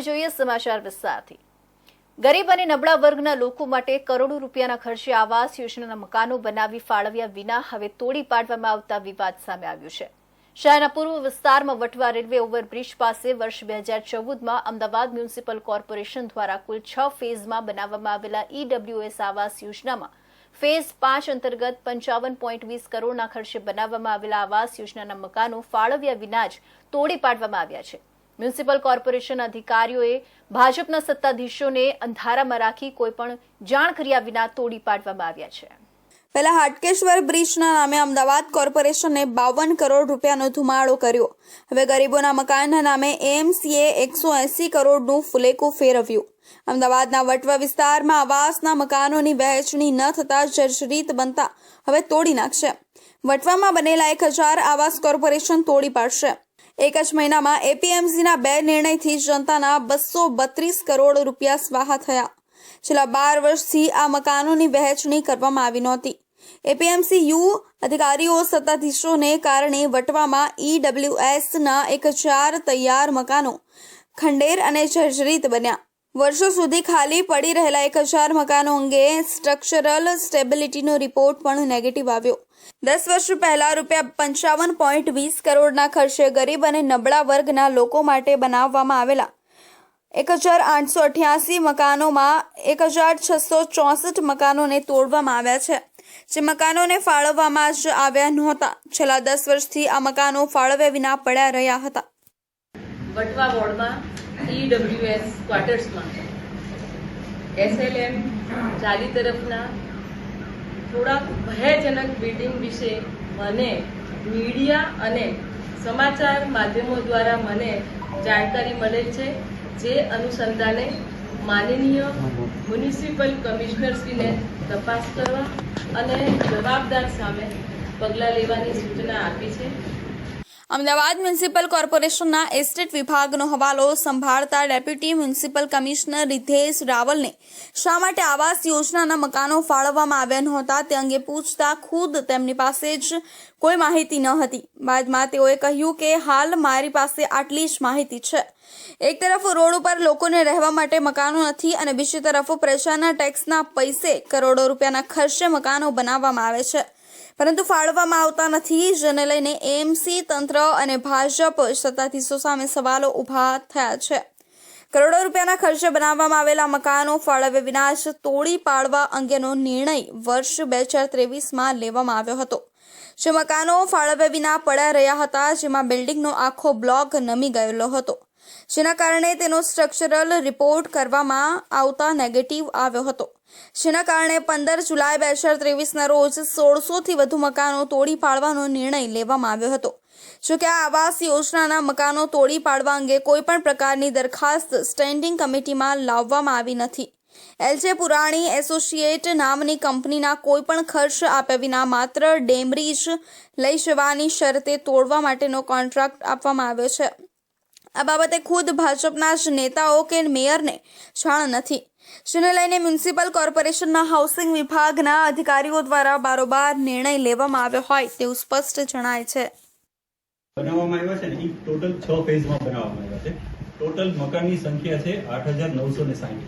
જોઈએ સમાચાર વિસ્તારથી। ગરીબ અને નબળા વર્ગના લોકો માટે કરોડો રૂપિયાના ખર્ચે આવાસ યોજનાના મકાનો બનાવી ફાળવ્યા વિના હવે તોડી પાડવામાં આવતા વિવાદ સામે આવ્યો છે। શહેરના પૂર્વ વિસ્તારમાં વટવા રેલવે ઓવરબ્રિજ પાસે વર્ષ 2014માં અમદાવાદ મ્યુનિસિપલ કોર્પોરેશન દ્વારા કુલ 6 ફેઝમાં બનાવવામાં આવેલા ઈડબ્લ્યુએસ આવાસ યોજનામાં ફેઝ 5 અંતર્ગત 55.20 કરોડના ખર્ચે બનાવવામાં આવેલા આવાસ યોજનાના મકાનો ફાળવ્યા વિના જ તોડી પાડવામાં આવ્યા છે। મ્યુનિસિપલ કોર્પોરેશન અધિકારીઓએ ભાજપના સત્તાધીશોને અંધારામાં રાખી કોઈપણ જાણ કર્યા વિના તોડી પાડવામાં આવ્યા છે। પહેલા હાટકેશ્વર બ્રિજના નામે અમદાવાદ કોર્પોરેશને 52 કરોડ રૂપિયાનો ધુમાડો કર્યો। હવે ગરીબોના મકાનના નામે એએમસીએ 180 કરોડનું ફુલેકું ફેરવ્યું। અમદાવાદના વટવા વિસ્તારમાં આવાસના મકાનોની વહેંચણી ન થતા જર્જરિત બનતા હવે તોડી નાખશે। વટવામાં બનેલા 1000 આવાસ કોર્પોરેશન તોડી પાડશે। એક જ મહિનામાં એપીએમસીના 2 નિર્ણયથી જનતાના 232 કરોડ રૂપિયા સ્વાહા થયા। છેલ્લા 12 વર્ષથી આ મકાનોની વહેંચણી કરવામાં આવી નહોતી। એપીએમસીયુ અધિકારીઓ સત્તાધીશોને કારણે વટવામાં ઈડબ્લ્યુએસના 1000 તૈયાર મકાનો ખંડેર અને જર્જરિત બન્યા। વર્ષો સુધી ખાલી પડી રહેલા 1000 મકાનો અંગે સ્ટ્રક્ચરલ સ્ટેબિલિટીનો રિપોર્ટ પણ નેગેટિવ આવ્યો। 10 વર્ષ પહેલા રૂપિયા 55.20 કરોડના ખર્ચે ગરીબ અને નબળા વર્ગના લોકો માટે બનાવવામાં આવેલા 1888 મકાનોમાં 1664 મકાનોને તોડવામાં આવ્યા છે, જે મકાનોને ફાળવવામાં જ આવ્યા નહોતા। છેલ્લા 10 વર્ષથી આ મકાનો ફાળવ્યા વિના પડ્યા રહ્યા હતા। વટવા વોર્ડમાં ઈડબ્લ્યુએસ ક્વાર્ટર્સમાં એસએલએમ ચાલી તરફના થોડાક ભયજનક બિલ્ડિંગ વિશે મને મીડિયા અને સમાચાર માધ્યમો દ્વારા મને જાણકારી મળેલ છે, જે અનુસંધાને માનનીય મ્યુનિસિપલ કમિશનરશ્રીને તપાસ કરવા અને જવાબદાર સામે પગલાં લેવાની સૂચના આપી છે। અમદાવાદ મ્યુનિસિપલ કોર્પોરેશનના એસ્ટેટ વિભાગનો હવાલો સંભાળતા ડેપ્યુટી મ્યુનિસિપલ કમિશનર રિધેશ રાવલને શા માટે આવાસ યોજનાના મકાનો ફાળવવામાં આવ્યા નહોતા તે અંગે પૂછતા ખુદ તેમની પાસે જ કોઈ માહિતી ન હતી। બાદમાં તેઓએ કહ્યું કે હાલ મારી પાસે આટલી જ માહિતી છે। એક તરફ રોડ ઉપર લોકોને રહેવા માટે મકાનો નથી અને બીજી તરફ પ્રજાના ટેક્સના પૈસે કરોડો રૂપિયાના ખર્ચે મકાનો બનાવવામાં આવે છે, પરંતુ ફાળવવામાં આવતા નથી, જેને લઈને એએમસી તંત્ર અને ભાજપ સત્તાધીશો સામે સવાલો ઊભા થયા છે। કરોડો રૂપિયાના ખર્ચે બનાવવામાં આવેલા મકાનો ફાળવ્યા વિના જ તોડી પાડવા અંગેનો નિર્ણય વર્ષ 2023માં લેવામાં આવ્યો હતો। જે મકાનો ફાળવ્યા વિના પડ્યા રહ્યા હતા, જેમાં બિલ્ડિંગનો આખો બ્લોક નમી ગયેલો હતો, જેના કારણે તેનો સ્ટ્રક્ચરલ રિપોર્ટ કરવામાં આવતા નેગેટિવ આવ્યો હતો, જેના કારણે 15 જુલાઈ 2023ના રોજ 1600થી વધુ મકાનો તોડી પાડવાનો નિર્ણય લેવામાં આવ્યો હતો। જોકે આ આવાસ યોજનાના મકાનો તોડી પાડવા અંગે કોઈપણ પ્રકારની દરખાસ્ત સ્ટેન્ડિંગ કમિટીમાં લાવવામાં આવી નથી। એલજે પુરાણી એસોસિએટ નામની કંપનીના કોઈપણ ખર્ચ આપ્યા વિના માત્ર ડેમરીજ લઈ જવાની શરતે તોડવા માટેનો કોન્ટ્રાક્ટ આપવામાં આવ્યો છે। આ બાબતે ખુદ ભાજપના જ નેતાઓ કે મેયરને જાણ નથી, જેને લઈને મ્યુનિસિપલ કોર્પોરેશનના હાઉસિંગ વિભાગના અધિકારીઓ દ્વારા બારોબાર નિર્ણય લેવામાં આવ્યો હોય તેવું સ્પષ્ટ જણાય છે। બનાવવામાં આવ્યા છે ને એ ટોટલ 6 ફેઝમાં બનાવવામાં આવ્યા છે। ટોટલ મકાનની સંખ્યા છે 8960।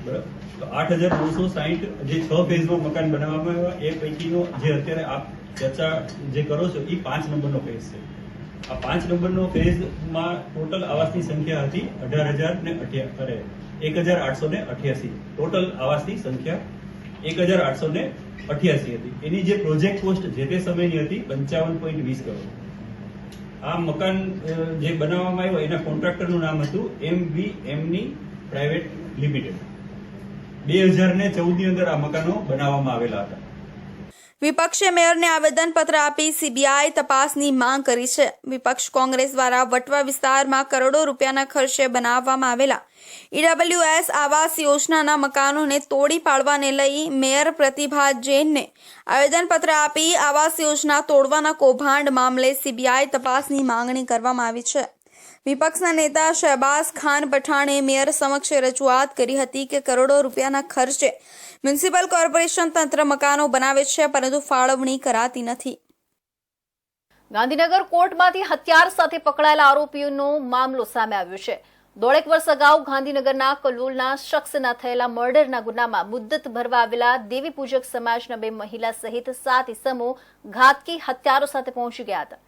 બરાબર, તો 8960 જે 6 ફેઝમાં મકાન બનાવવામાં આવ્યા એ પૈકીનો જે અત્યારે આપ ચર્ચા જે કરો છો એ 5 નંબરનો ફેઝ છે। આ 5 નંબરનો ફેઝમાં ટોટલ આવાસની સંખ્યા હતી 1888 ટોટલ આવાસની સંખ્યા 1888 હતી। એની જે પ્રોજેક્ટ કોસ્ટ જે તે સમયની હતી 55.20 કરોડ। આ મકાન જે બનાવવામાં આવ્યો એના કોન્ટ્રાક્ટરનું નામ હતું એમવીએમની પ્રાઇવેટ લિમિટેડ। 2014 ની અંદર આ મકાનો બનાવવામાં આવેલા હતા। વિપક્ષે મેયરને આવેદનપત્ર આપી સીબીઆઈ તપાસની માંગ કરી છે। વિપક્ષ કોંગ્રેસ દ્વારા વટવા વિસ્તારમાં કરોડો રૂપિયાના ખર્ચે બનાવવામાં આવેલા ઈડબ્લ્યુએસ આવાસ યોજનાના મકાનોને તોડી પાડવાને લઈ મેયર પ્રતિભા જૈનને આવેદનપત્ર આપી આવાસ યોજના તોડવાના કૌભાંડ મામલે સીબીઆઈ તપાસની માંગણી કરવામાં આવી છે। વિપક્ષના નેતા શહેબાઝ ખાન પઠાણે મેયર સમક્ષ રજૂઆત કરી હતી કે કરોડો રૂપિયાના ખર્ચે મ્યુનિસિપલ કોર્પોરેશન તંત્ર મકાનો બનાવે છે, પરંતુ ફાળવણી કરાતી નથી। ગાંધીનગર કોર્ટમાંથી હથિયાર સાથે પકડાયેલા આરોપીઓનો મામલો સામે આવ્યો છે। દોઢેક વર્ષ અગાઉ ગાંધીનગરના કલોલના શખ્સના થયેલા મર્ડરના ગુનામાં મુદ્દત ભરવા આવેલા દેવી પૂજક સમાજના 2 મહિલા સહિત 7 ઇસમો ઘાતકી હત્યારો સાથે પહોંચી ગયા હતા.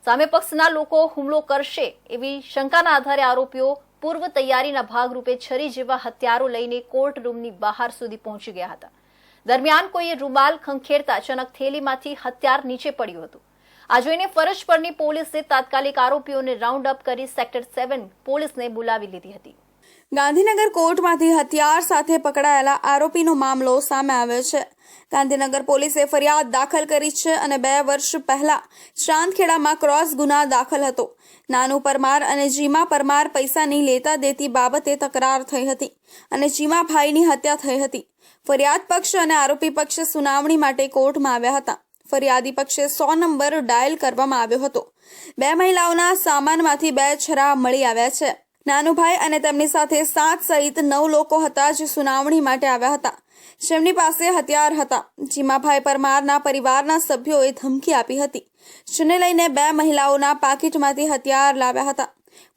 સામે પક્ષના લોકો હુમલો કરશે એવી શંકાના આધારે આરોપીઓ પૂર્વ તૈયારીના ભાગરૂપે છરી જેવા હથિયારો લઈને કોર્ટ રૂમની બહાર સુધી પહોંચી ગયા હતા. દરમિયાન કોઈએ રૂમાલ ખંખેરતા અચાનક થેલીમાંથી હથિયાર નીચે પડ્યું હતું. આ જોઈને ફરજ પરની પોલીસે તાત્કાલિક આરોપીઓને રાઉન્ડ અપ કરી સેક્ટર 7 પોલીસને બોલાવી લીધી હતી. ગાંધીનગર કોર્ટમાંથી હથિયાર સાથે પકડાયેલા આરોપીનો મામલો સામે આવ્યો છે. ગાંધીનગર પોલીસે ફરિયાદ દાખલ કરી છે અને 2 વર્ષ પહેલા ચાંદખેડામાં ક્રોસ ગુના દાખલ હતો. નાનુ પરમાર અને જીમા પરમાર પૈસાની લેતા દેતી બાબતે તકરાર થઈ હતી અને જીમાભાઈની હત્યા થઈ હતી. ફરિયાદ પક્ષ અને આરોપી પક્ષ સુનાવણી માટે કોર્ટમાં આવ્યા હતા. ફરિયાદી પક્ષે 100 નંબર ડાયલ કરવામાં આવ્યો હતો. 2 મહિલાઓના સામાનમાંથી 2 છરા મળી આવ્યા છે. નાનુભાઈ અને તેમની સાથે 7 સહિત 9 લોકો હતા જે સુનાવણી માટે આવ્યા હતા. જેમની પાસે હથિયાર હતા. જીમાભાઈ પરમારના પરિવારના સભ્યોએ ધમકી આપી હતી, જેને લઈને 2 મહિલાઓના પાકીટમાંથી હથિયાર લાવ્યા હતા.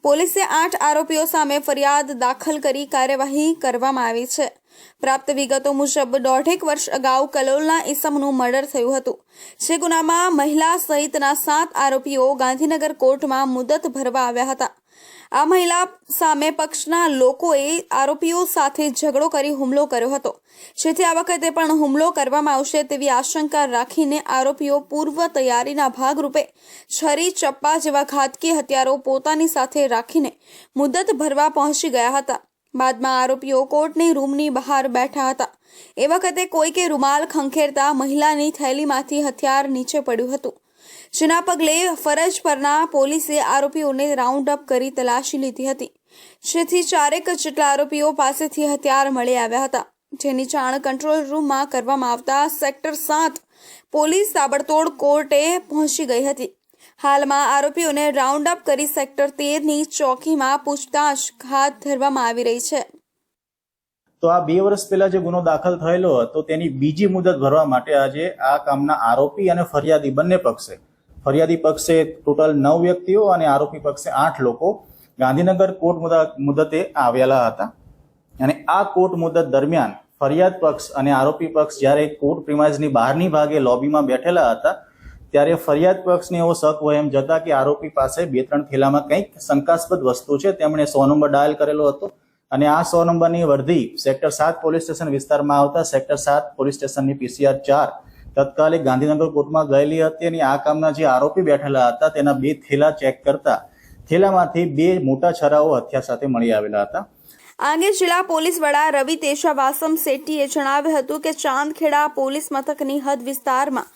પોલીસે 8 આરોપીઓ સામે ફરિયાદ દાખલ કરી કાર્યવાહી કરવામાં આવી છે. પ્રાપ્ત વિગતો મુજબ 1.5 વર્ષ અગાઉ કલોલના ઈસમનું મર્ડર થયું હતું. જે ગુનામાં મહિલા સહિતના 7 આરોપીઓ ગાંધીનગર કોર્ટમાં મુદત ભરવા આવ્યા હતા. આ મહિલા સામે પક્ષના લોકોએ આરોપીઓ સાથે ઝઘડો કરી હુમલો કર્યો હતો, જેથી આ વખતે પણ હુમલો કરવામાં આવશે તેવી આશંકા રાખીને આરોપીઓ પૂર્વ તૈયારીના ભાગરૂપે છરી, ચપ્પા જેવા ઘાતકી હથિયારો પોતાની સાથે રાખીને મુદત ભરવા પહોંચી ગયા હતા. બાદમાં આરોપીઓ કોર્ટની રૂમની બહાર બેઠા હતા. એ વખતે કોઈકે રૂમાલ ખંખેરતા મહિલાની થેલીમાંથી હથિયાર નીચે પડ્યું હતું, જેના પગલે ફરજ પરના પોલીસે આરોપીઓને રાઉન્ડ અપ કરી તલાશી લીધી હતી, જેથી 4 જેટલા આરોપીઓ પાસેથી હથિયાર મળી આવ્યા હતા. જેની જાણ કંટ્રોલ રૂમમાં કરવામાં આવતા સેક્ટર 7 પોલીસ તાબડતોડ કોર્ટે પહોંચી ગઈ હતી. હાલમાં આરોપીઓને રાઉન્ડ અપ કરી સેક્ટર 13ની ચોકીમાં પૂછતાછ હાથ ધરવામાં આવી રહી છે. તો આ 2 વર્ષ પહેલા જે ગુનો દાખલ થયેલો હતો તેની બીજી મુદત ભરવા માટે આજે આ કામના આરોપી અને ફરિયાદી બંને પક્ષે, ફરિયાદી પક્ષે ટોટલ 9 વ્યક્તિઓ અને આરોપી પક્ષે 8 લોકો ગાંધીનગર કોર્ટ મુદતે આવેલા હતા. અને આ કોર્ટ મુદત દરમિયાન ફરિયાદ પક્ષ અને આરોપી પક્ષ જ્યારે કોર્ટ પ્રિમાઇઝની બહારની ભાગે લોબીમાં બેઠેલા હતા ત્યારે ફરિયાદ પક્ષને એવો શક હોય એમ જતા કે આરોપી પાસે 2-3 થેલામાં કંઈક શંકાસ્પદ વસ્તુ છે. તેમણે 100 નંબર ડાયલ કરેલો હતો અને આ 100 નંબરની વર્ધી સેક્ટર 7 પોલીસ સ્ટેશન વિસ્તારમાં આવતા સેક્ટર 7 પોલીસ સ્ટેશનની PCR 4 તત્કાલિક ગાંધીનગર કોર્ટમાં ગયેલી હતી. અને આ કામના જે આરોપી બેઠેલા હતા તેના 2 થેલા ચેક કરતા થેલામાંથી 2 મોટા છરાઓ હથિયાર સાથે મળી આવેલા હતા. આ અંગે જિલ્લા પોલીસ વડા રવિ તેજા વાસમ શેટ્ટીએ જણાવ્યું હતું કે ચાંદખેડા પોલીસ મથકની હદ વિસ્તારમાં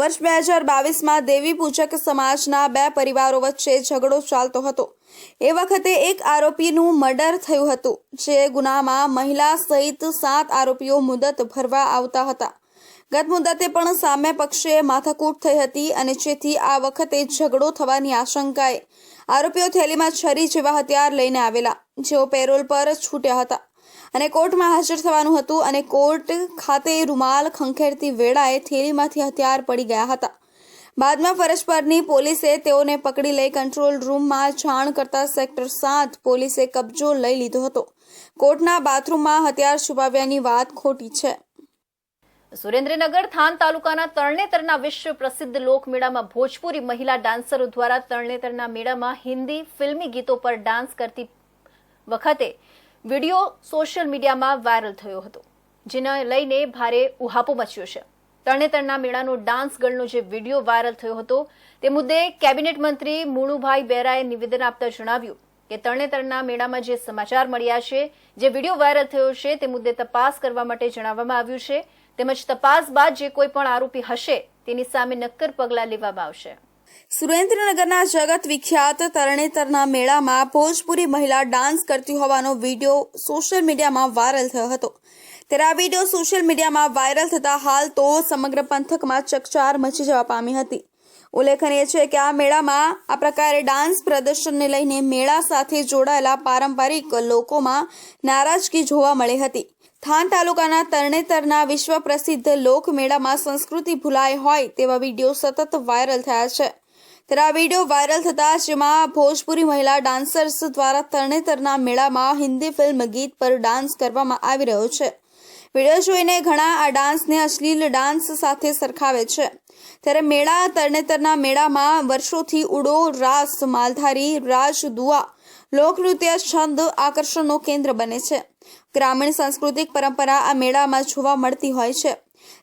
વર્ષ 2022માં દેવી પૂજક સમાજના 2 પરિવારો વચ્ચે ઝઘડો ચાલતો હતો. એ વખતે એક આરોપીનું મર્ડર થયું હતું. જે ગુનામાં મહિલા સહિત 7 આરોપીઓ મુદત ભરવા આવતા હતા. ગત મુદતે પણ સામે પક્ષે માથાકૂટ થઈ હતી અને જેથી આ વખતે ઝઘડો થવાની આશંકાએ આરોપીઓ થેલીમાં છરી જેવા હથિયાર લઈને આવેલા, જેઓ પેરોલ પર છૂટ્યા હતા અને કોર્ટમાં હાજર થવાનું હતું. અને કોર્ટ ખાતે રૂમાલ ખંખેરતી વેળાએ થેલીમાંથી હથિયાર પડી ગયા હતા. બાદમાં ફરજ પરની પોલીસે તેઓને પકડી લઈ કંટ્રોલ રૂમમાં જાણ કરતા સેક્ટર 7 પોલીસે કબજો લઈ લીધો હતો. કોર્ટના બાથરૂમમાં હથિયાર છુપાવ્યાની વાત ખોટી છે. સુરેન્દ્રનગર થાન તાલુકાના તરણેતરના વિશ્વ પ્રસિદ્ધ લોકમેળામાં ભોજપુરી મહિલા ડાન્સરો દ્વારા તરણેતરના મેળામાં હિન્દી ફિલ્મી ગીતો પર ડાન્સ કરતી વખતે વિડીયો સોશિયલ મીડિયામાં વાયરલ થયો હતો, જેને લઈને ભારે ઉહાપો મચ્યો છે. તરણેતરના મેળાનો ડાન્સ ગર્લનો જે વિડીયો વાયરલ થયો હતો તે મુદ્દે કેબિનેટ મંત્રી મુળુભાઈ બેરાએ નિવેદન આપતા જણાવ્યું કે તરણેતરના મેળામાં જે સમાચાર મળ્યા છે, જે વિડીયો વાયરલ થયો છે તે મુદ્દે તપાસ કરવા માટે જણાવવામાં આવ્યું છે. તેમજ તપાસ બાદ જે કોઈ પણ આરોપી હશે તેની સામે નક્કર પગલાં લેવામાં આવશે. સુરેન્દ્રનગરના જગત વિખ્યાત તરણેતરના મેળામાં ભોજપુરી મહિલા ડાન્સ કરતી હોવાનો વિડીયો સોશિયલ મીડિયામાં વાયરલ થયો હતો. ત્યારે આ વિડીયો સોશિયલ મીડિયામાં વાયરલ થતા હાલ તો સમગ્ર પંથકમાં ચકચાર મચી જવા પામી હતી. ઉલ્લેખનીય છે કે આ મેળામાં આ પ્રકારે ડાન્સ પ્રદર્શનને લઈને મેળા સાથે જોડાયેલા પારંપરિક લોકોમાં નારાજગી જોવા મળી હતી. થાન તાલુકાના તરણેતરના વિશ્વ પ્રસિદ્ધ લોકમેળામાં સંસ્કૃતિ ભૂલાઈ હોય તેવા વિડીયો સતત વાયરલ થયા છે. ત્યારે આ વિડીયો વાયરલ થતા જેમાં ભોજપુરી મહિલા ડાન્સર્સ દ્વારા તરણેતરના મેળામાં હિન્દી ફિલ્મ ગીત પર ડાન્સ કરવામાં આવી રહ્યો છે. વિડીયો જોઈને ઘણા આ ડાન્સને અશ્લીલ ડાન્સ સાથે સરખાવે છે. ત્યારે તરણેતરના મેળામાં વર્ષોથી ઉડો, રાસ, માલધારી, રાજ દુઆ, લોકનૃત્ય, છંદ આકર્ષણનો કેન્દ્ર બને છે. ગ્રામીણ સાંસ્કૃતિક પરંપરા આ મેળામાં જોવા મળતી હોય છે.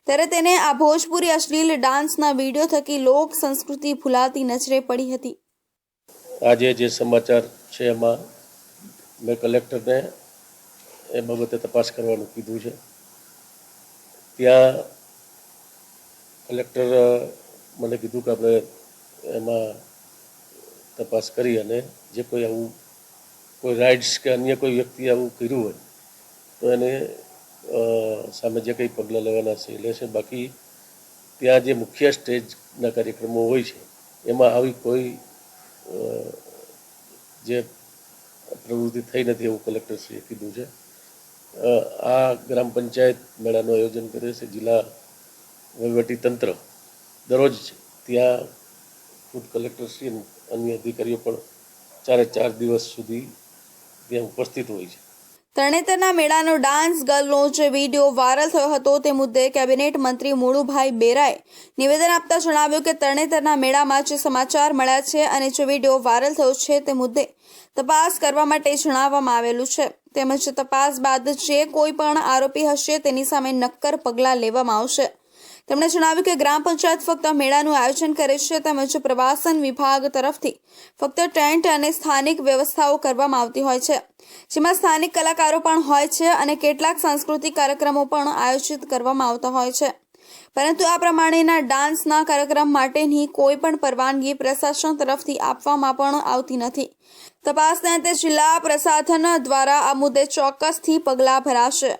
ત્યારે તેને આ ભોજપુરી અશ્લીલ ડાન્સના વિડીયો થકી લોક સંસ્કૃતિ ભૂલાતી નજરે પડી હતી. આજે જે સમાચાર છે એમાં મેં કલેક્ટરને એ બાબતે તપાસ કરવાનું કીધું છે. ત્યાં કલેક્ટર મને કીધું કે આપણે એમાં તપાસ કરી અને જે કોઈ રાઇડ્સ કે અન્ય કોઈ વ્યક્તિ આવું કર્યું હોય તો એને સામે જે કંઈ પગલાં લેવાના છે એ લેશે. બાકી ત્યાં જે મુખ્ય સ્ટેજના કાર્યક્રમો હોય છે એમાં આવી કોઈ જે પ્રવૃત્તિ થઈ નથી એવું કલેક્ટરશ્રીએ કીધું છે. આ ગ્રામ પંચાયત મેળાનું આયોજન કરે છે. જિલ્લા વહીવટી તંત્ર દરરોજ ત્યાં ખુદ કલેક્ટરશ્રી અને અન્ય અધિકારીઓ પણ 4 દિવસ સુધી ત્યાં ઉપસ્થિત હોય છે. તરણેતરના મેળાનો ડાન્સ ગર્લનો જે વિડીયો વાયરલ થયો હતો તે મુદ્દે કેબિનેટ મંત્રી મુળુભાઈ બેરાએ નિવેદન આપતા જણાવ્યું કે તરણેતરના મેળામાં જે સમાચાર મળ્યા છે અને જે વિડીયો વાયરલ થયો છે તે મુદ્દે તપાસ કરવા માટે જણાવવામાં આવેલું છે. તેમજ તપાસ બાદ જે કોઈ પણ આરોપી હશે તેની સામે નક્કર પગલાં લેવામાં આવશે. તેમણે જણાવ્યું કે ગ્રામ પંચાયત ફક્ત મેળાનું આયોજન કરે છે તેમજ પ્રવાસન વિભાગ તરફથી ફક્ત ટેન્ટ અને સ્થાનિક વ્યવસ્થાઓ કરવામાં આવતી હોય છે, જેમાં સ્થાનિક કલાકારો પણ હોય છે અને કેટલાક સાંસ્કૃતિક કાર્યક્રમો પણ આયોજિત કરવામાં આવતા હોય છે. પરંતુ આ પ્રમાણેના ડાન્સના કાર્યક્રમ માટેની કોઈ પણ પરવાનગી પ્રશાસન તરફથી આપવામાં પણ આવતી નથી. તપાસના અંતે જિલ્લા પ્રશાસન દ્વારા આ મુદ્દે ચોક્કસથી પગલાં ભરાશે.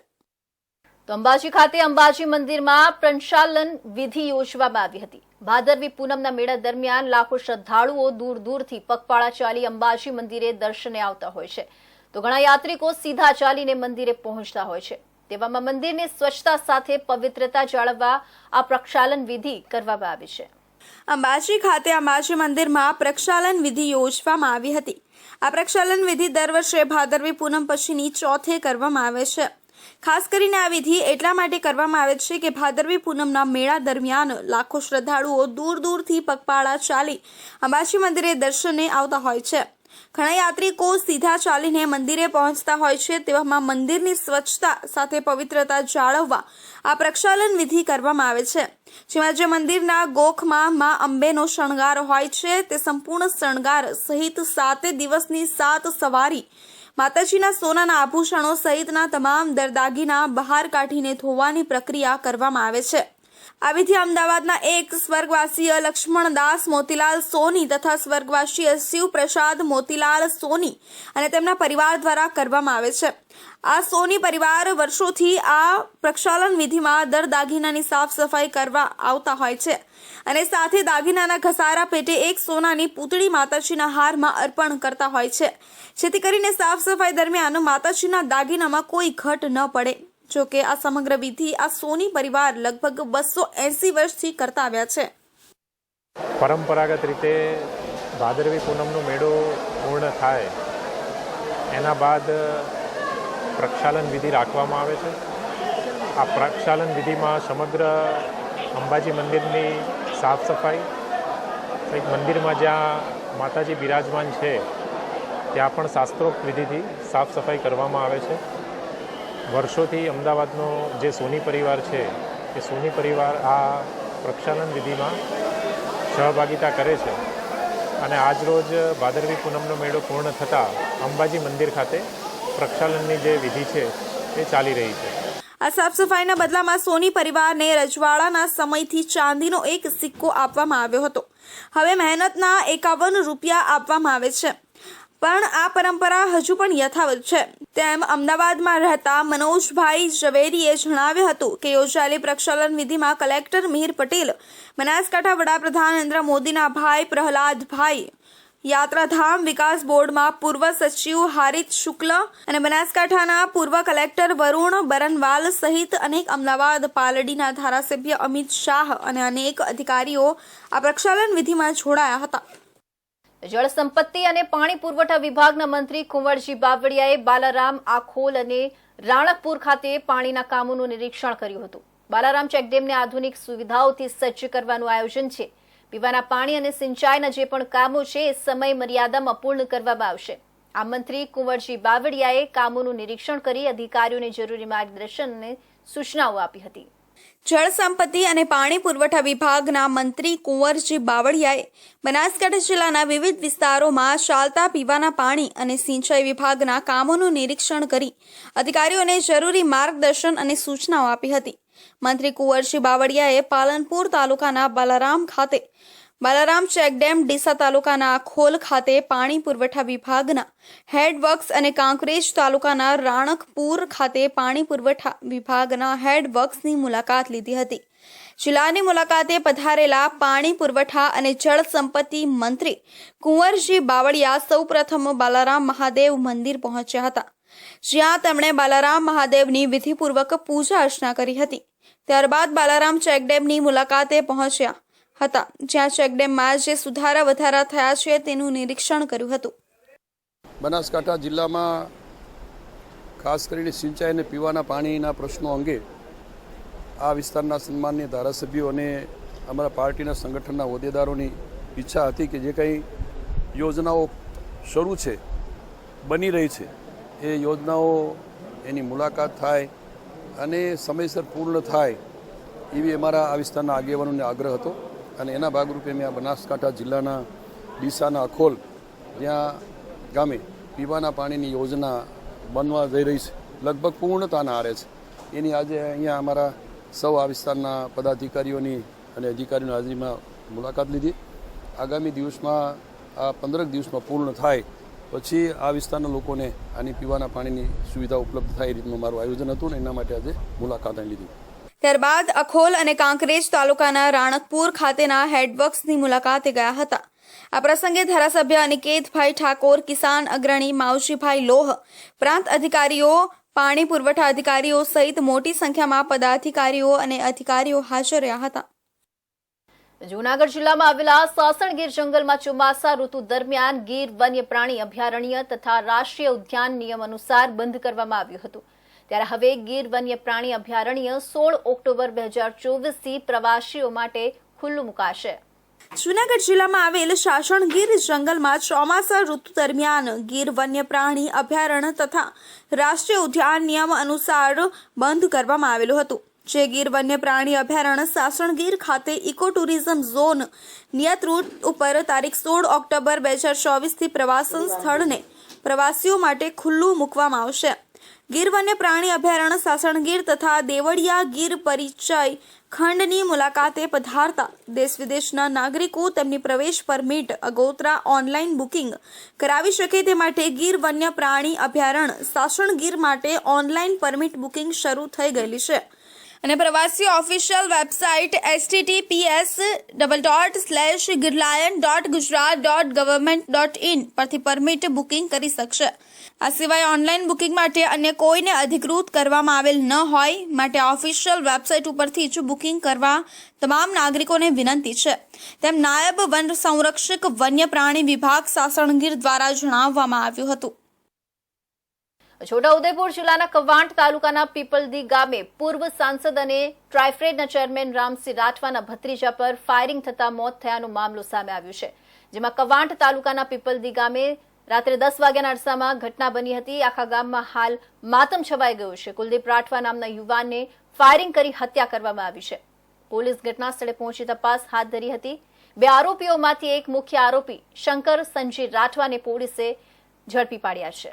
તો અંબાજી ખાતે અંબાજી મંદિરમાં પ્રંચાલન વિધિ યોજવામાં આવી હતી. ભાદરવી પૂનમના મેળા દરમિયાન લાખો શ્રદ્ધાળુઓ દૂર દૂરથી પગપાળા ચાલી અંબાજી મંદિરે દર્શને આવતા હોય છે, તો ઘણા યાત્રિકો સીધા ચાલીને મંદિરે પહોંચતા હોય છે. તેવામાં મંદિરની સ્વચ્છતા સાથે પવિત્રતા જાળવવા આ પ્રક્ષાલન વિધિ કરવામાં આવી છે. અંબાજી ખાતે અંબાજી મંદિરમાં પ્રક્ષાલન વિધિ યોજવામાં આવી હતી. આ પ્રક્ષાલન વિધિ દર વર્ષે ભાદરવી પૂનમ પછીની ચોથે કરવામાં આવે છે. ખાસ કરીને આ વિધિ એટલા માટે કરવામાં આવે છે કે ભાદરવી પૂનમના મેળા દરમિયાન લાખો શ્રદ્ધાળુઓ દૂર દૂરથી પગપાળા ચાલી અંબાજી મંદિરે દર્શને આવતા હોય છે. ઘણા યાત્રિકો સીધા ચાલીને મંદિરે પહોંચતા હોય છે. તેવામાં મંદિરની સ્વચ્છતા સાથે પવિત્રતા જાળવવા આ પ્રક્ષાલન વિધિ કરવામાં આવે છે, જેમાં જે મંદિરના ગોખમાં માં અંબેનો શણગાર હોય છે તે સંપૂર્ણ શણગાર સહિત 7 દિવસની 7 સવારી માતાજીના સોનાના આભૂષણો સહિતના તમામ દાગીના બહાર કાઢીને ધોવાની પ્રક્રિયા કરવામાં આવે છે. આ વિધિ અમદાવાદના એક સ્વર્ગવાસીય લક્ષ્મણદાસ મોતીલાલ સોની તથા સ્વર્ગવાસીય શિવપ્રસાદ મોતીલાલ સોની અને તેમના પરિવાર દ્વારા કરવામાં આવે છે. આ સોની પરિવાર વર્ષોથી આ પ્રક્ષાલન વિધિમાં દાગીનાની સાફ સફાઈ કરવા આવતા હોય છે અને સાથે દાગીનાના ઘસારા પેટે એક સોનાની પૂતળી માતાજીના હારમાં અર્પણ કરતા હોય છે, જેથી કરીને સાફ સફાઈ દરમિયાન માતાજીના દાગીનામાં કોઈ ઘટ ન પડે. જોકે આ સમગ્ર વિધિ આ સોની પરિવાર લગભગ 280 વર્ષથી કરતા આવ્યા છે. પરંપરાગત રીતે ભાદરવી પૂનમનો મેળો પૂર્ણ થાય એના બાદ પ્રક્ષાલન વિધિ રાખવામાં આવે છે. આ પ્રક્ષાલન વિધિમાં સમગ્ર અંબાજી મંદિરની સાફ સફાઈ, મંદિરમાં જ્યાં માતાજી બિરાજમાન છે ત્યાં પણ શાસ્ત્રોક્ત વિધિથી સાફ સફાઈ કરવામાં આવે છે. વર્ષોથી અમદાવાદનો જે સોની પરિવાર છે એ સોની પરિવાર આ પ્રક્ષાલન વિધિમાં સહભાગિતા કરે છે અને આજરોજ ભાદરવી પૂનમનો મેળો પૂર્ણ થતાં અંબાજી મંદિર ખાતે પ્રક્ષાલનની જે વિધિ છે એ ચાલી રહી છે. આ સાફ સફાઈના બદલામાં સોની પરિવારને રજવાડાના સમયથી ચાંદીનો એક સિક્કો આપવામાં આવ્યો હતો. હવે મહેનતના 51 રૂપિયા આપવામાં આવે છે, પણ આ પરંપરા હજુ પણ યથાવત છે તેમ અમદાવાદમાં રહેતા મનોજભાઈ ઝવેરીએ જણાવ્યું હતું કે યોજાયેલી પ્રક્ષાલન વિધિમાં કલેક્ટર મિહિર પટેલ, બનાસકાંઠા વડાપ્રધાન નરેન્દ્ર મોદીના ભાઈ પ્રહલાદભાઈ, યાત્રાધામ વિકાસ બોર્ડમાં પૂર્વ સચિવ હારિત શુક્લ અને બનાસકાંઠાના પૂર્વ કલેક્ટર વરુણ બરનવાલ સહિત અનેક અમદાવાદ પાલડીના ધારાસભ્ય અમિત શાહ અને અનેક અધિકારીઓ આ પ્રક્ષાલન વિધિમાં જોડાયા હતા. જળ સંપત્તિ અને પાણી પુરવઠા વિભાગના મંત્રી કુંવરજી બાવળિયાએ બાલારામ, આખોલ અને રાણકપુર ખાતે પાણીના કામોનું નિરીક્ષણ કર્યું હતું. બાલારામ ચેકડેમને આધુનિક સુવિધાઓથી સજ્જ કરવાનું આયોજન છે. પીવાના પાણી અને સિંચાઈના જે પણ કામો છે એ સમય મર્યાદામાં પૂર્ણ કરવામાં આવશે. આ મંત્રી કુંવરજી બાવળિયાએ કામોનું નિરીક્ષણ કરી અધિકારીઓને જરૂરી માર્ગદર્શન અને સૂચનાઓ આપી હતી. જળ સંપત્તિ અને પાણી પુરવઠા વિભાગના મંત્રી કુંવરજી બાવળિયાએ બનાસકાંઠા જિલ્લાના વિવિધ વિસ્તારોમાં ચાલતા પીવાના પાણી અને સિંચાઈ વિભાગના કામોનું નિરીક્ષણ કરી અધિકારીઓને જરૂરી માર્ગદર્શન અને સૂચનાઓ આપી હતી. મંત્રી કુંવરજી બાવળિયાએ પાલનપુર તાલુકાના બાલારામ ખાતે, બાલારામ ચેકડેમ, ડીસા તાલુકાના આખોલ ખાતે પાણી પુરવઠા વિભાગના હેડવર્ક્સ અને કાંકરેજ તાલુકાના રાણકપુર ખાતે પાણી પુરવઠા વિભાગના હેડવર્ક્સની મુલાકાત લીધી હતી. જિલ્લાની મુલાકાતે પધારેલા પાણી પુરવઠા અને જળ સંપત્તિ મંત્રી કુંવરજી બાવળિયા સૌપ્રથમ બાલારામ મહાદેવ મંદિર પહોંચ્યા હતા, જ્યાં તેમણે બાલારામ મહાદેવની વિધિપૂર્વક પૂજા અર્ચના કરી હતી. ત્યારબાદ બાલારામ ચેકડેમની મુલાકાતે પહોંચ્યા હતા, જ્યાં ચેકડેમમાં જે સુધારા વધારા થયા છે તેનું નિરીક્ષણ કર્યું હતું. બનાસકાંઠા જિલ્લામાં ખાસ કરીને સિંચાઈ અને પીવાના પાણીના પ્રશ્નો અંગે આ વિસ્તારના સન્માનીય ધારાસભ્યો અને અમારા પાર્ટીના સંગઠનના હોદ્દેદારોની ઈચ્છા હતી કે જે કંઈ યોજનાઓ શરૂ છે, બની રહી છે, એ યોજનાઓ એની મુલાકાત થાય અને સમયસર પૂર્ણ થાય એવી અમારા આ વિસ્તારના આગેવાનોને આગ્રહ હતો. અને એના ભાગરૂપે મેં આ બનાસકાંઠા જિલ્લાના ડીસાના અખોલ જ્યાં ગામે પીવાના પાણીની યોજના બનવા જઈ રહી છે, લગભગ પૂર્ણતાના આરે છે, એની આજે અહીંયા અમારા સૌ આ વિસ્તારના પદાધિકારીઓની અને અધિકારીઓની હાજરીમાં મુલાકાત લીધી. આગામી દિવસમાં આ 15 દિવસમાં પૂર્ણ થાય પછી આ વિસ્તારના લોકોને આની પીવાના પાણીની સુવિધા ઉપલબ્ધ થાય એ રીતનું મારું આયોજન હતું ને એના માટે આજે મુલાકાત લીધી. ત્યારબાદ અખોલ અને કાંકરેજ તાલુકાના રાણકપુર ખાતેના હેડવર્ક્સની મુલાકાતે ગયા હતા. આ પ્રસંગે ધારાસભ્ય અનિકેતભાઈ ઠાકોર, કિસાન અગ્રણી માવજીભાઈ લોહ, પ્રાંત અધિકારીઓ, પાણી પુરવઠા અધિકારીઓ સહિત મોટી સંખ્યામાં પદાધિકારીઓ અને અધિકારીઓ હાજર રહ્યા હતા. જૂનાગઢ જિલ્લામાં આવેલા સાસણગીર જંગલમાં ચોમાસા ઋતુ દરમિયાન ગીર વન્ય પ્રાણી અભયારણ્ય તથા રાષ્ટ્રીય ઉદ્યાન નિયમ અનુસાર બંધ કરવામાં આવ્યું હતું. ત્યારે હવે ગીર વન્ય પ્રાણી અભયારણ્ય 16 ઓક્ટોબર 2024થી પ્રવાસીઓ માટે ખુલ્લું મુકાશે. જૂનાગઢ જિલ્લામાં આવેલ સાસણગીર જંગલમાં ચોમાસા ઋતુ દરમિયાન ગીર વન્ય પ્રાણી અભયારણ્ય તથા રાષ્ટ્રીય ઉદ્યાન નિયમ અનુસાર બંધ કરવામાં આવેલું હતું. જે ગીર વન્ય પ્રાણી અભયારણ્ય સાસણગીર ખાતે ઇકો ટુરિઝમ ઝોન નિયત રૂટ ઉપર તારીખ 16 ઓક્ટોબર 2024થી પ્રવાસન સ્થળને પ્રવાસીઓ માટે ખુલ્લું મૂકવામાં આવશે. ગીર વન્ય પ્રાણી અભયારણ્ય સાસણગીર તથા દેવળિયા ગીર પરિચય ખંડની મુલાકાતે પધારતા દેશ વિદેશના નાગરિકો તેમની પ્રવેશ પરમિટ અગોતરા ઓનલાઈન બુકિંગ કરાવી શકે તે માટે ગીર વન્ય પ્રાણી અભયારણ્ય સાસણગીર માટે ઓનલાઈન પરમિટ બુકિંગ શરૂ થઈ ગયેલી છે અને પ્રવાસીઓ ઓફિશિયલ વેબસાઇટ https:/girlion.gujarat.government.in પરથી પરમિટ બુકિંગ કરી શકશે. આ સિવાય ઓનલાઈન બુકિંગ માટે અન્ય કોઈને અધિકૃત કરવામાં આવેલ ન હોય માટે ઓફિશિયલ વેબસાઇટ ઉપરથી જ બુકિંગ કરવા તમામ નાગરિકોને વિનંતી છે, તેમ નાયબ વન સંરક્ષક વન્ય પ્રાણી વિભાગ સાસણગીર દ્વારા જણાવવામાં આવ્યું હતું. છોટાઉદેપુર જિલ્લાના કવાંટ તાલુકાના પીપલદી ગામે પૂર્વ સાંસદ અને ટ્રાઇફેડના ચેરમેન રામસિંહ રાઠવાના ભત્રીજા પર ફાયરિંગ થતા મોત થયાનો મામલો સામે આવ્યો છે, જેમાં કવાંટ તાલુકાના પીપલદી ગામે રાત્રે 10 વાગ્યાના અરસામાં ઘટના બની હતી. આખા ગામમાં હાલ માતમ છવાઈ ગયો છે. કુલદીપ રાઠવા નામના યુવાનને ફાયરિંગ કરી હત્યા કરવામાં આવી છે. પોલીસ ઘટના સ્થળે પહોંચી તપાસ હાથ ધરી હતી. 2 આરોપીઓમાંથી એક મુખ્ય આરોપી શંકર સંજી રાઠવાને પોલીસે ઝડપી પાડ્યા છે.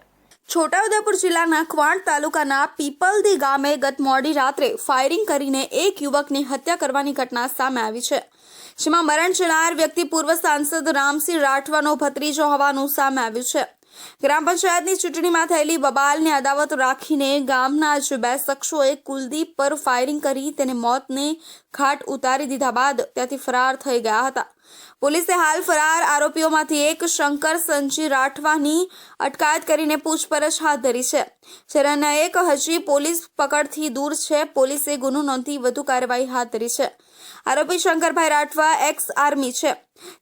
છોટાઉદેપુર જિલ્લાના કવાંટ તાલુકાના પીપલદી ગામે ગત મોડી રાત્રે ફાયરિંગ કરીને એક યુવકની હત્યા કરવાની ઘટના સામે આવી છે, જેમાં મરણ જનાર વ્યક્તિ પૂર્વ સાંસદ રામસિંહ રાઠવાનો ભત્રીજો હોવાનું સામે આવ્યું છે. ગ્રામ પંચાયતની ચૂંટણીમાં થયેલી બબાલને અદાવત રાખીને ગામના જ બે શખ્સોએ કુલદીપ પર ફાયરિંગ કરી તેને મોતને ઘાટ ઉતારી દીધા બાદ ત્યાંથી ફરાર થઈ ગયા હતા. પોલીસે હાલ ફરાર આરોપીઓમાંથી એક શંકર સંજી રાઠવાની અટકાયત કરીને પૂછપરછ હાથ ધરી છે, જ્યારે અન્ય એક હજી પોલીસ પકડથી દૂર છે. પોલીસે ગુનો નોંધી વધુ કાર્યવાહી હાથ ધરી છે. આરોપી શંકરભાઈ રાઠવા એક્સ આર્મી છે.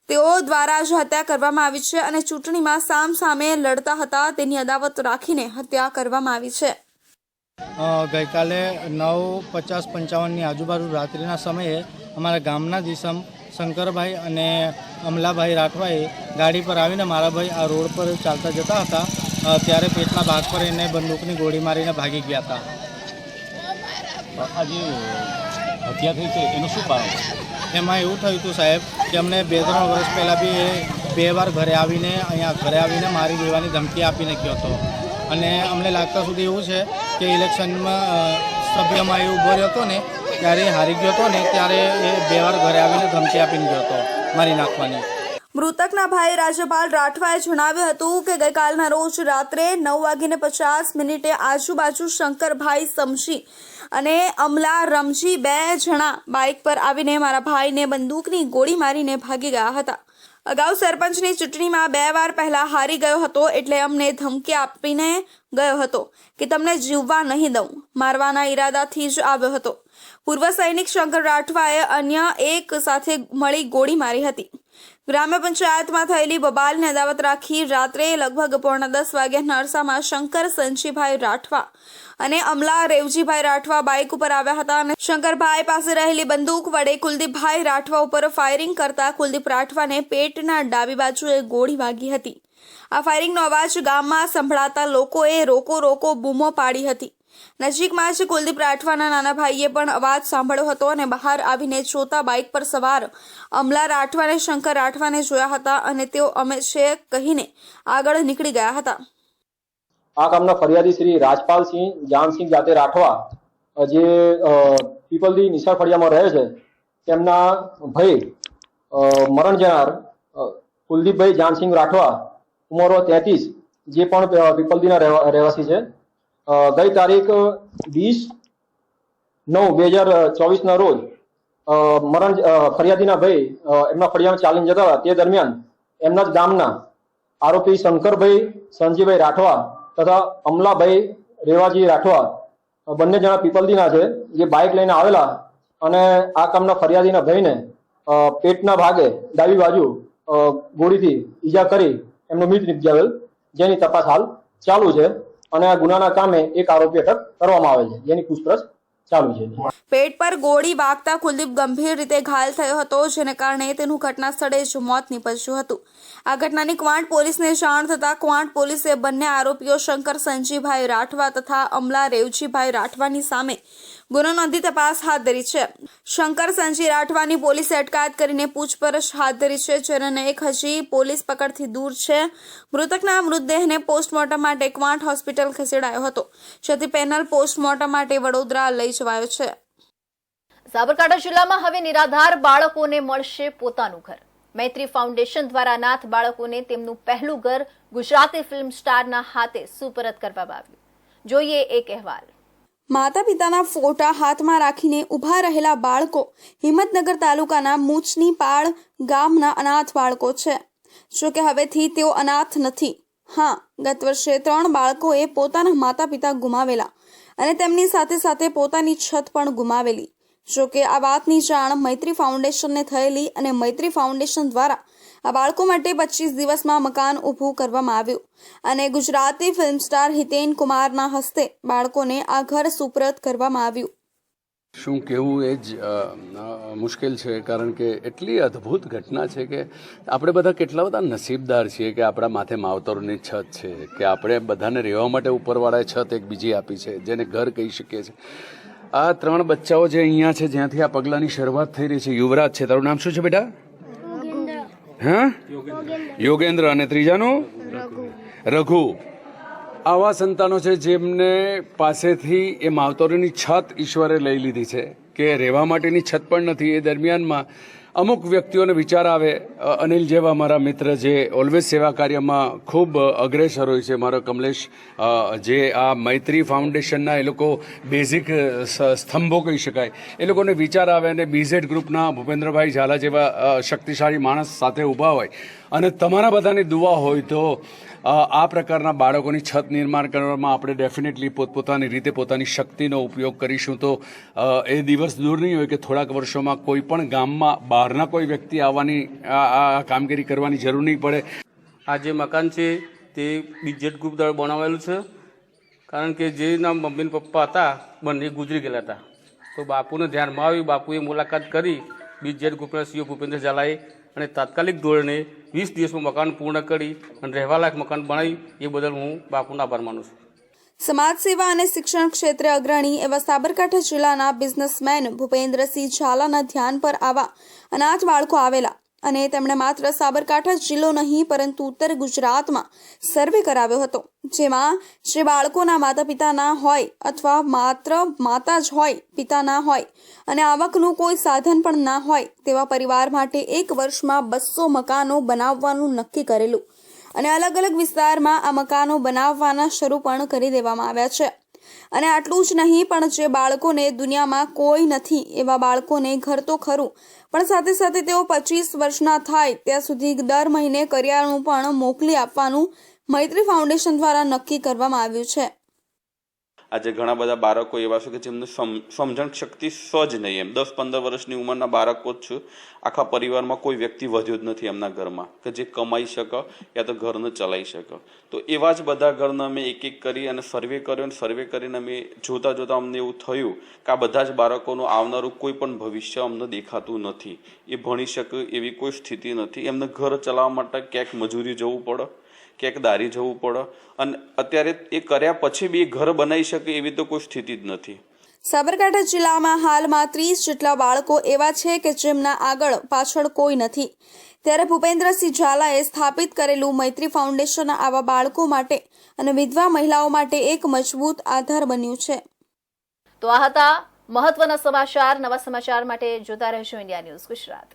તેઓ દ્વારા જ હત્યા કરવામાં આવી છે અને ચૂંટણીમાં સામસામે લડતા હતા તેની અદાવત રાખીને હત્યા કરવામાં આવી છે. ગઈકાલે 9:50-55ની આજુબાજુ રાત્રિના સમયે અમારા ગામના દિશમ શંકરભાઈ અને અમલાભાઈ રાઠવાએ ગાડી પર આવીને મારા ભાઈ આ રોડ પર ચાલતા જતા હતા ત્યારે પેટના ભાગ પર એને બંદૂકની ગોળી મારીને ભાગી ગયા હતા. આજે હત્યા થઈ છે એનું શું કારણ? એમાં એવું થયું હતું સાહેબ કે અમને 2-3 વર્ષ પહેલાં બી 2 વાર ઘરે આવીને મારી દેવાની ધમકી આપીને ગયો હતો અને અમને લાગતા સુધી એવું છે કે ઇલેક્શનમાં સભ્યમાં એ ઊભો રહ્યો હતો ને ત્યારે હારી ગયો હતો ને ત્યારે એ 2 વાર ઘરે આવીને ધમકી આપીને ગયો હતો મારી નાખવાની. મૃતકના ભાઈ રાજપાલ રાઠવાએ જણાવ્યું હતું કે ગઈકાલના રોજ રાત્રે 9:50 આજુબાજુ શંકરભાઈ સમજી અને અમલા રમજી 2 જણા બાઇક પર આવીને મારા ભાઈને બંદૂકની ગોળી મારીને ભાગી ગયા હતા. અગાઉ સરપંચની ચૂંટણીમાં 2 વાર પહેલા હારી ગયો હતો એટલે અમને ધમકી આપીને ગયો હતો કે તમને જીવવા નહીં દઉં, મારવાના ઈરાદાથી જ આવ્યો હતો. પૂર્વ સૈનિક શંકર રાઠવાએ અન્ય એક સાથે મળી ગોળી મારી હતી. ગ્રામ્ય પંચાયતમાં થયેલી બબાલને અદાવત રાખી રાત્રે લગભગ 9:45 વાગ્યાના અરસામાં શંકર સંજીભાઈ રાઠવા અને અમલા રેવજીભાઈ રાઠવા બાઇક ઉપર આવ્યા હતા અને શંકરભાઈ પાસે રહેલી બંદૂક વડે કુલદીપભાઈ રાઠવા ઉપર ફાયરિંગ કરતા કુલદીપ રાઠવાને પેટના ડાબી બાજુએ ગોળી વાગી હતી. આ ફાયરિંગનો અવાજ ગામમાં સંભળાતા લોકોએ રોકો રોકો બૂમો પાડી હતી. નજીકમાં જ કુલદીપ રાઠવાના નાના ભાઈએ પણ અવાજ સાંભળ્યો હતો અને બહાર આવીને જોતા બાઇક પર સવાર અમલા રાઠવાને શંકર રાઠવાને જોયા હતા અને તેઓ અમે છે કહીને આગળ નીકળી ગયા હતા. આ કામના ફરિયાદી શ્રી રાજપાલસિંહ જાનસિંહ જાતે રાઠવા જે પીપલદી નિશાળ ફળિયામાં રહે છે તેમના ભાઈ મરણ જનાર કુલદીપભાઈ જાનસિંહ રાઠવા ઉંમર 33 જે પણ પીપલદીના રહેવાસી છે. ગઈ તારીખ 20/9/2024 ના રોજ મરણ ફરિયાદીના ભાઈ એમના ફળિયામાં ચાલીને જતા હતા તે દરમિયાન એમના જ ગામના આરોપી શંકરભાઈ સંજીભાઈ રાઠવા તથા અમલાભાઈ રેવાજી રાઠવા બંને જણા પીપલદીના છે જે બાઇક લઈને આવેલા અને આ કામના ફરિયાદીના ભાઈને પેટના ભાગે ડાબી બાજુ ગોળીથી ઈજા કરી એમનો મૃત નિપજાવેલ, જેની તપાસ હાલ ચાલુ છે અને આ ગુનાના કામે એક આરોપી અટક કરવામાં આવે છે જેની પૂછપરછ ચાલુ છે. પેટ પર ગોળી વાગતા કુલદીપ ગંભીર રીતે ઘાયલ થયો હતો, જેને કારણે તેનું ઘટના સ્થળે જ મોત નીપજ્યું હતું. આ ઘટનાની ક્વાંટ પોલીસને જાણ થતા ક્વાંટ પોલીસે બંને આરોપીઓ શંકર સંજીભાઈ રાઠવા તથા અમલા રેવજીભાઈ રાઠવાની સામે ગુનો નોંધી તપાસ હાથ ધરી છે. શંકર સંજી રાઠવાની પોલીસે અટકાયત કરીને પૂછપરછ હાથ ધરી છે, જ્યારે એક હજી પોલીસ પકડથી દૂર છે. મૃતકના મૃતદેહને પોસ્ટમોર્ટમ માટે ક્વાંટ હોસ્પિટલ ખસેડાયો હતો, જેથી પેનલ પોસ્ટમોર્ટમ માટે વડોદરા લઈ જવાયો છે. સાબરકાંઠા જિલ્લામાં હવે નિરાધાર બાળકોને મળશે પોતાનું ઘર. મૈત્રી ફાઉન્ડેશન દ્વારા અનાથ બાળકોને તેમનું પહેલું ઘર ગુજરાતી ફિલ્મ સ્ટારના હાથે સુપરત કરવામાં આવ્યું. જોઈએ એક અહેવાલ. માતા પિતાના ફોટા હાથમાં રાખીને ઊભા રહેલા બાળકો હિંમતનગર તાલુકાના મૂચની પાળ ગામના અનાથ બાળકો છે. જોકે હવેથી તેઓ અનાથ નથી. હા, ગત વર્ષે 3 બાળકોએ પોતાના માતા પિતા ગુમાવેલા અને તેમની સાથે સાથે પોતાની છત પણ ગુમાવેલી. જોકે આ વાતની જાણ મૈત્રી ફાઉન્ડેશનને થયેલી અને મૈત્રી ફાઉન્ડેશન દ્વારા આ બાળકો માટે 25 દિવસમાં મકાન ઊભું કરવામાં આવ્યું અને ગુજરાતી ફિલ્મ સ્ટાર હિતેન કુમારના હસ્તે બાળકોને આ ઘર સુપરત કરવામાં આવ્યું. શું કહેવું એ જ મુશ્કેલ છે, કારણ કે એટલી અદ્ભુત ઘટના છે કે આપણે બધા કેટલા બધા નસીબદાર છીએ કે આપણા માથે માવતરોની છત છે, કે આપણે બધાને રહેવા માટે ઉપરવાળાએ છત એક બીજી આપી છે જેને ઘર કહી શકીએ છીએ. આ 3 બચ્ચાઓ જે અહીંયા છે જ્યાંથી આ પગલાંની શરૂઆત થઈ રહી છે. યુવરાજ છે, તારું નામ શું છે બેટા? હા, યોગેન્દ્ર. અને ત્રીજાનું રઘુ. આવા સંતાનો છે જેમને પાસેથી એ માવતરોની છત ઈશ્વરે લઈ લીધી છે, કે રહેવા માટેની છત પણ નથી. એ દરમિયાનમાં અમુક વ્યક્તિઓને વિચાર આવે, અનિલ જેવા મારા મિત્ર જે ઓલવેઝ સેવા કાર્યમાં ખૂબ અગ્રેસર હોય છે, મારો કમલેશ, જે આ મૈત્રી ફાઉન્ડેશનના એ લોકો બેઝિક સ્તંભો કહી શકાય, એ લોકોને વિચાર આવે અને બીઝેડ ગ્રુપના ભૂપેન્દ્રભાઈ ઝાલા જેવા શક્તિશાળી માણસ સાથે ઊભા હોય અને તમારા બધાની દુઆ હોય તો આ પ્રકારના બાળકોની છત નિર્માણ કરવામાં આપણે ડેફિનેટલી પોતપોતાની રીતે પોતાની શક્તિનો ઉપયોગ કરીશું તો એ દિવસ દૂર નહીં હોય કે થોડાક વર્ષોમાં કોઈ પણ ગામમાં બહારના કોઈ વ્યક્તિ આવવાની આ કામગીરી કરવાની જરૂર નહીં પડે. આ જે મકાન છે તે બીજેડ ગ્રુપ દ્વારા બનાવેલું છે, કારણ કે જેના મમ્મી પપ્પા હતા બંને ગુજરી ગયેલા હતા, તો બાપુને ધ્યાનમાં આવી બાપુએ મુલાકાત કરી બીજેડ ગ્રુપના સીઓ ભૂપેન્દ્ર ઝાલાએ અને તાત્કાલિક ધોરણે 20 દિવસમાં મકાન પૂર્ણ કરી અને રહેવાલાયક મકાન બનાવી, એ બદલ હું બાપુનો આભાર માનું છું. સમાજ સેવા અને શિક્ષણ ક્ષેત્રે અગ્રણી એવા સાબરકાંઠા જિલ્લાના બિઝનેસમેન ભૂપેન્દ્રસિંહ ઝાલાના ધ્યાન પર આવા અનાથ બાળકો આવેલા અને તેમણે માત્ર સાબરકાંઠા જિલ્લો નહીં પરંતુ ઉત્તર ગુજરાતમાં સર્વે કરાવ્યો હતો, જેમાં જે બાળકોના માતા પિતા ના હોય અથવા માત્ર માતા જ હોય, પિતા ના હોય અને આવકનું કોઈ સાધન પણ ના હોય તેવા પરિવાર માટે 1 વર્ષમાં 200 મકાનો બનાવવાનું નક્કી કરેલું અને અલગ અલગ વિસ્તારમાં આ મકાનો બનાવવાના શરૂ પણ કરી દેવામાં આવ્યા છે. અને આટલું જ નહીં, પણ જે બાળકોને દુનિયામાં કોઈ નથી એવા બાળકોને ઘર તો ખરું, પણ સાથે સાથે તેઓ 25 વર્ષના થાય ત્યાં સુધી દર મહિને કરિયાણું પણ મોકલી આપવાનું મૈત્રી ફાઉન્ડેશન દ્વારા નક્કી કરવામાં આવ્યું છે. આજે ઘણા બધા બાળકો એવા છે કે જેમને સમજણ શક્તિ સજ નહીં, એમ 10-15 વર્ષની ઉંમરના બાળકો જ છે. આખા પરિવારમાં કોઈ વ્યક્તિ વધ્યો જ નથી એમના ઘરમાં કે જે કમાઈ શકે યા તો ઘરને ચલાવી શકે. તો એવા જ બધા ઘરને અમે એક એક કરી અને સર્વે કર્યો અને સર્વે કરીને અમે જોતા અમને એવું થયું કે આ બધા જ બાળકોનું આવનારું કોઈ પણ ભવિષ્ય અમને દેખાતું નથી. એ ભણી શકે એવી કોઈ સ્થિતિ નથી. એમને ઘર ચલાવવા માટે ક્યાંક મજૂરી જવું પડે, ક્યાંક દારી જવું પડે અને અત્યારે એ કર્યા પછી બી ઘર બનાવી શકે એવી તો કોઈ સ્થિતિ જ નથી. સાબરકાંઠા જિલ્લામાં હાલમાં 30 જેટલા બાળકો એવા છે કે જેમના આગળ પાછળ કોઈ નથી, ત્યારે ભૂપેન્દ્રસિંહ ઝાલાએ સ્થાપિત કરેલું મૈત્રી ફાઉન્ડેશન આવા બાળકો માટે અને વિધવા મહિલાઓ માટે એક મજબૂત આધાર બન્યું છે. તો આ હતા મહત્વના સમાચાર. નવા સમાચાર માટે જોતા રહેજો ઇન્ડિયા ન્યૂઝ ગુજરાત.